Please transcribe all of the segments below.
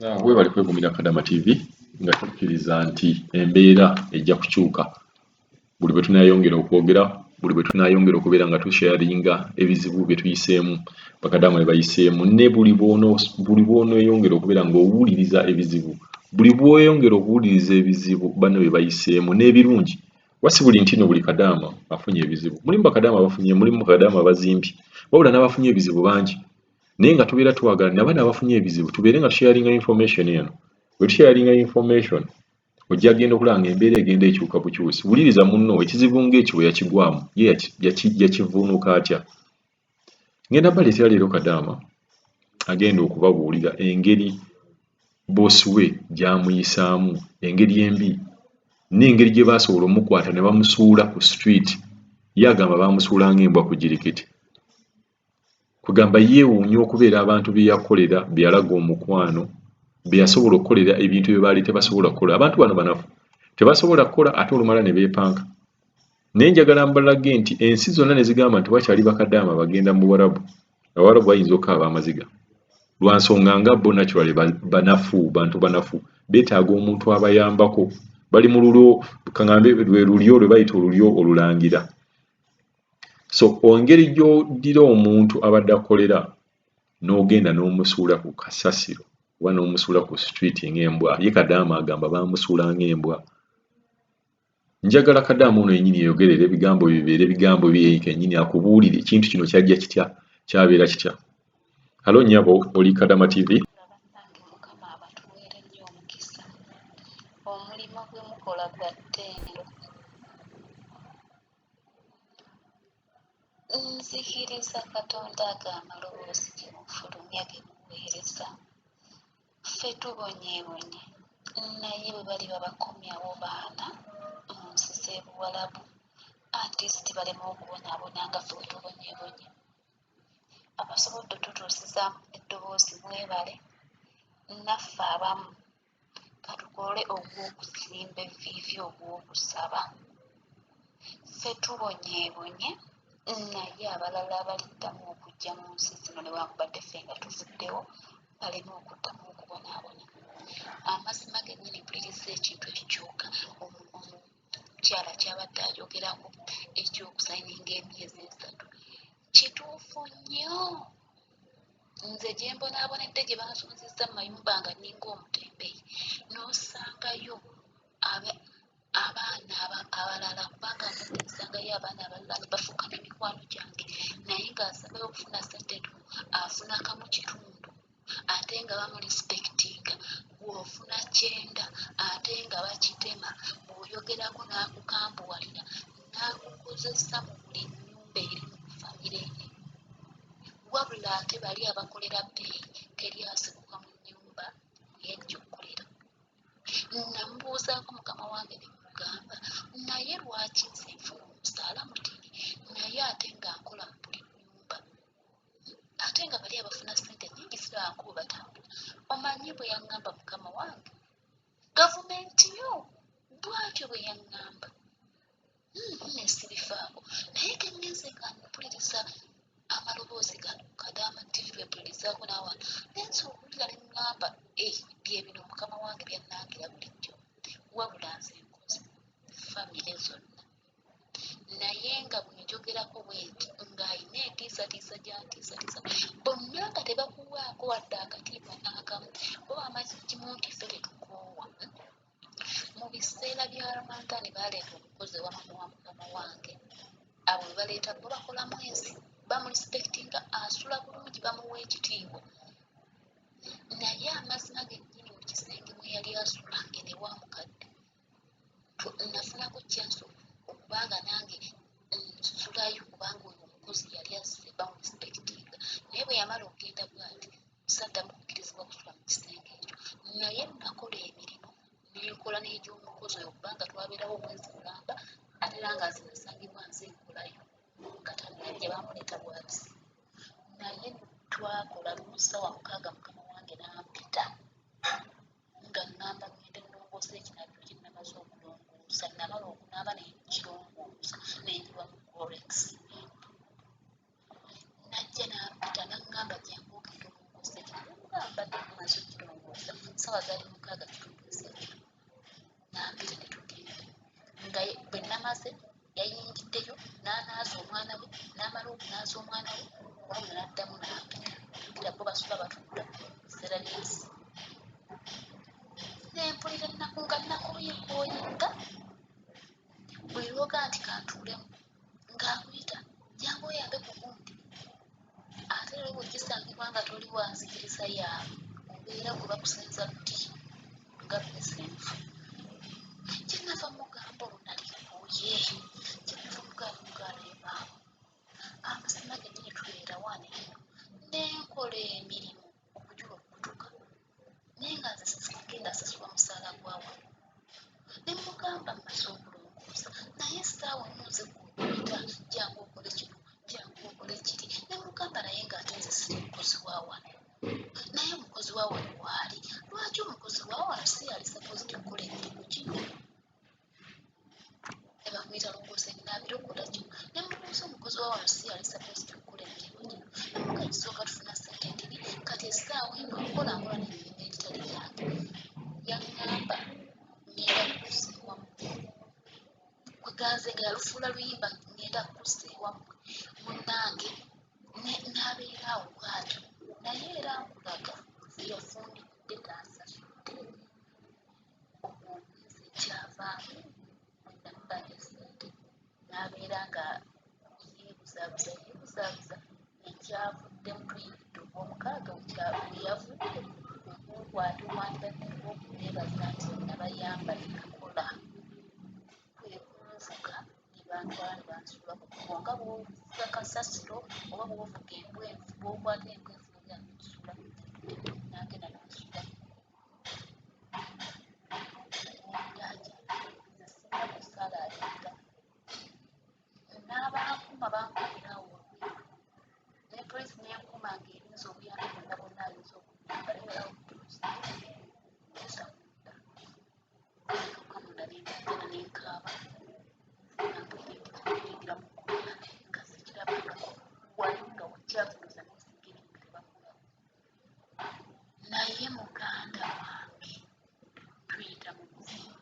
Weebale kwegumira Kadama TV nga tukkiriza nti embeera ejja kukyuka buli bwe tunaayongera okwogera, buli bwe tunaayongera okubeera nga tusharinga ebizibu bye tuyiseemu bakadaama bye bayiseemu, ne buli bw'onoyongera okubeera ng'owuliriza ebizibu, buli bw'oyongera okuwuliriza ebizibu banno bye bayiseemu n'ebirungi. Wasi buli nti no buli kadaama afunye ebizibu. Mulimu bakadaama bafunye, mulimu bakadaama bazimbi, wabula n'abafunye ebizibu bangi. Naye nga tubeera twagala nabana abafunye ebizibu tubeere nga tusharinga information eno. Bwe tusharinga information ojja genda okulaba ng'embeera egenda ekyuka bukyusi. Wuliriza munno ekizibu ng'ekyo bwe yakigwamu ye yakivuunuka atya. Ngenda baleetera leero Kadaama agenda okubabuulira engeri boosi we gy'amuyisaamu, engeri embi n'engeri gye baasobola omukwata ne bamusuula ku street. Ye agamba baamusuula ng'embwa ku jirikiti. Kugamba yeewuunya okubeera abantu bye yakolera, bye yalaga omukwano, bye yasobola okukolera ebintu bye baali tebasobola kukola. Abantu bano banafu tebasobola kukola ate olumala ne beepanka. Naye njagala mbalage nti ensi zonna ne zigamba nti wakyali bakadaama bagenda mu Buwarabu, Abawarabu bayinza okukaaba amaziga lwa nsonga nga bo naturally banafu, bantu banafu beetaaga omuntu abayambako. Bali mu lulyo, kaŋŋambe lwe lulyo lwe bayita olulyo olulangira. So engeri gy'oddira omuntu abadde akolera n'ogenda n'omusuula ku kasasiro oba n'omusuula ku street ng'embwa, ye Kadaama agamba baamusuula ng'embwa. Njagala Kadaama ono yennyini yeyogerera ebigambo bibeere ebigambo bye kennyini akubuulire ekintu kino kyajja kitya, kyabeera kitya. Halo nnyabo, oli Kadama TV. Mukama abatuweere nnyo omukisa. Omulimu gwe mukola gwa ttendo. Nzikiriza Katonda ag'amaloboozi ge mufulumya ge muweereza. Ffe tubonyeebonye, naye bwe bali babakomyawo baana mu nsi z'e Buwarabu, artist balema okubonaabona nga ffe bwe tubonyeebonye. Abasobodde otutuusizaamu eddoboozi mwebale, naffe abamu katukole ogw'okusimba evviivi ogw'okusaba. Ffe tubonyeebonye, naye abalala abaliddamu okujja mu nsi zino newankubadde ffe nga tuvuddewo baleme okuddamu okubonaabona. Amazima gennyini mpuliriza ekintu ekikyuka omukyala kyabadde ayogerako ekyokusayininga emyezi 3 kituufu nnyo. Nze gye mbonaabonedde gye bansunzizza mu mayumba nga nninga omutembeeyi n'osangayo abaana abalala, kubanga nsangayo abaana abalala ne bafuuka n'emikwano gyange, naye ng'asabayo okufuna ssente ntono afuna kamu kitundu ate nga bamulispektinga. Bw'ofuna 9 ate nga bakitema, bw'oyogerako n'akukambuwalira n'akukozesa mu buli nnyumba eri mu famire ye. Wabula ate bali abakolera bbeeyi teri asikuka mu nnyumba yejja okukolera. Namubuuzaako mukama wange ne mugamba, naye lwaki nze nfuna omusaala mutini naye ate nga nkola mu buli nnyumba, ate nga bali abafuna ssente nnyingi sirabankubo batambula. Omanyi bwe yaŋŋamba mukama wange? Gavumenti yo bw'atyo bwe yaŋŋamba. Nesibifaako naye kennyeze nga mpuliriza amaloboozi ga Kadaama TV bwempulirizaako n'awana nensi okuwulira ne ŋŋamba bye bino mukama wange byannangira bulijjo. Wabula nze nkoze famire zonna, naye nga bwe njogerako bwenti ng'ayina entiisatiisa gy'antiisatiisa bonna nga tebakuwaako wadde akatiibwa n'akamu. Bo amazimu nti ffe tetukoowa. Mu biseera bya Ramadani baaleeta omukozi wamamu wa mukama wange, abo be baleeta bo bakola mwezi, bamulispektinga, asula bulungi, bamuwa ekitiibwa. Naye amazima gennyini mu kisenge mwe yali asula ene wa mukadde nafunako kyansi okubanga nange nsulayo kubanga oyo omukozi yali azze bamulispektinga. Naye bwe yamala okugenda bw'ati saddamu kukkirizibwa kusula mu kisenge ekyo. Naye nakola emirimu nenkola n'egy'omukozi oyo kubanga twabeerawo omwezi mulamba ate era nga nze nasangibwa nze nkolayo nga tannajja bamuleeta bw'ati. Naye twakola lumu ssaawa 6 mukama wange n'ampita nga ŋŋamba ngende ndongoosa ekinabiro kye nnamaze okulongoosa. Namala okunaaba ne nkirongoosa ne njiwa mu Corex. Najja n'ampita n'aŋŋamba jangu ogenda olongoosa ekinabiro, mbadde namaze okukirongoosa sawa zaali mukaaga tutuusa n'ambira ne tugenda nga bwe namaze yayingiddeyo n'anaaza omwana we n'amala okunaaza omwana we omwana n'addamu n'ampita bo basula batudda ebiseera by'ensi nempulira ennaku nga nakooyekooyenga bwe lwoga nti kantuulemu ng'akuyita jangu oyambe ku gundi ate era bw'ogisangibwa nga toli wanzikiriza yaabwe obeera gwe bakusenza luti nga pulesenfu kyenava mugamba olunalikuuye kyenava mugamba mugaalayo maama amazima gennyini tubeera wano eno nenkola emirimu okujula okutuka naye nga nze sigenda asasulwa musaala gwa wano ne mugamba mmaze okulongoosa naye essaawa nnuze kuyita jangu okole kino jangu okole kiri ne mugamba naye ng'ate nze siri mukozi wa wano naye omukozi wa wano waali lwaki omukozi wa wano si yali sapoziti okukola emirimu kino ne bakuyita longoosa ekinaabirokola kino ne mubuuza omukozi wa wano si yali sapoziti okukola emirimu kino nemuga kisooka tufuna ssente ndiri kati essaawa eno nkolankola n'emirimo egitali yange yaŋŋamba ngenda kukussa ewammwe kweganze nga yalufuula luyimba ngenda kukussa ewammwe munnange n'abeera awo bw'atyo naye era nkulaga yafundikudde tansasudde omubuuza ekyavaamu bwenamuganya sente n'abeera nga yeebuzaabuza ekyavuddemu tuyingidde ogw'omukaaga weyavudde okunkwata okwandibadde okuneebaza nti nabayamba nekakola kwe kunvuga ne bantwala ne bansula ku kubo nga bw'ovuga kasasiro oba bw'ovuga embwenvu bw'okwata embwenvu ogenda nosula nagenda nosula omudaja nasinga kusaala alinga n'abankuma bankubira awo ne polisi nenkuma ng'erinza obuyambi bonna ayinza okuyamba naye era obutuuzi esa munda ntuuka munda nengana nenkaaba nampulira mukkola nga sikirabangako wali nga wakyakuluza nesinga ebintu tebakulaba naye muganda wange tuyita mu buzibu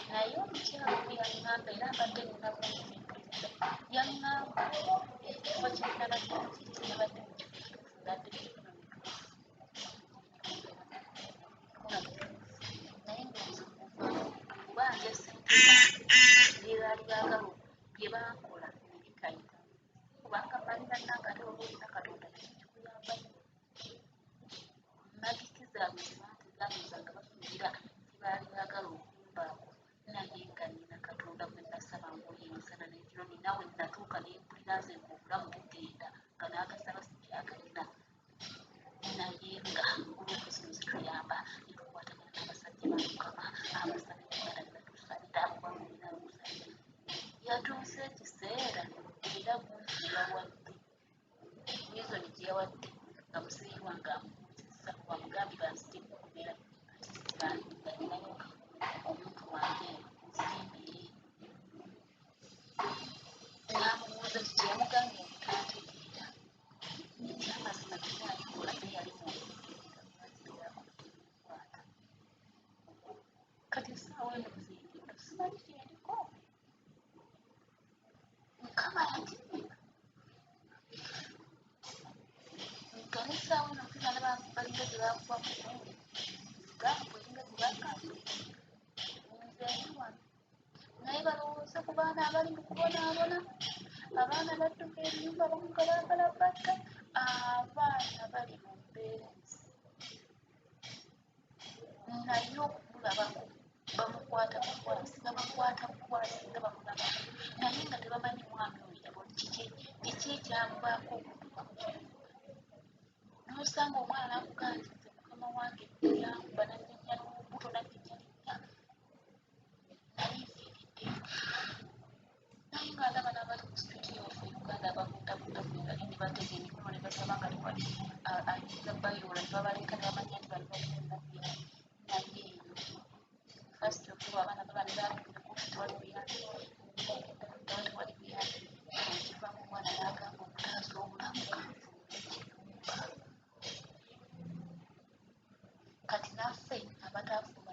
naye omukyalo we yaŋŋamba era mbadde ninamumpuliriza yaŋŋamba ekifo kyenabadde kinabadde mu kifo kituufu mbadde naye ngaobuzibu buvaamu kuba nze sente bye baali baagala bye bankola ne bikayita kubanga mmanyi bannange ate oba olina katonda kikuyamba magikizaabwe zebantezaamuza nga bafunira kibaali baagala okumbaako naye nga nina katonda gwe nasaba ngoye emisana n'ekiro nina we natuuka nempulira nze ngaobulamu bugenda nga n'agasaba sikyagalina naye nga olw'okuzino zituyamba netukwatagana n'abasajja bamukama abasabye uganda nebatusalira abubamulina okusabira yatuuse ekiseera era gunsi yawadde wizoni gye yawadde nga muzeeyi wange amubuuzizza bamugambi banzite kukubeera atisibaninayo omuntu wange nzimbire n'amubuuza kiki yamugambye obutantegeera ekyamazima tinalikola naye yali mukwata kati essaawa eno nzingendo simanyi kyeriko mukama yagiringa nga n'essaawa eno mpina balinga gye bakuba mukuuli zigambo eringa gyebakambe nzeeyi wano naye balowooza ku baana abali mu kubonaabona abaana badduka ebiyumba bamu nga baagala batta abaana bali mu mbeera ensi naye okumulabako bamukwata bukwasi nga bamulabako naye nga tebamanyi mwami oyo yabona kiki ekyamubaako omuntu n'osanga omwana nakuganzize mukama wange yankuba nannyenya n'obuto nannyenya linnya naye nfiiridde naye nga ndaba n'abali ku sipiiti yofu uganda ababundabundabuli ne batega emikono ne basaba nga tewali ayinza bayoola ne babaleka ne bamanya nti bali balinaennaku yaabwe naye eyo fasiti okuba abaana baba ne batuuka tewali buyambi tewali buyambi ekivaamu omwana n'agamba okutaasa obulamu kanfuula ekiyumba kati naffe abataafuuma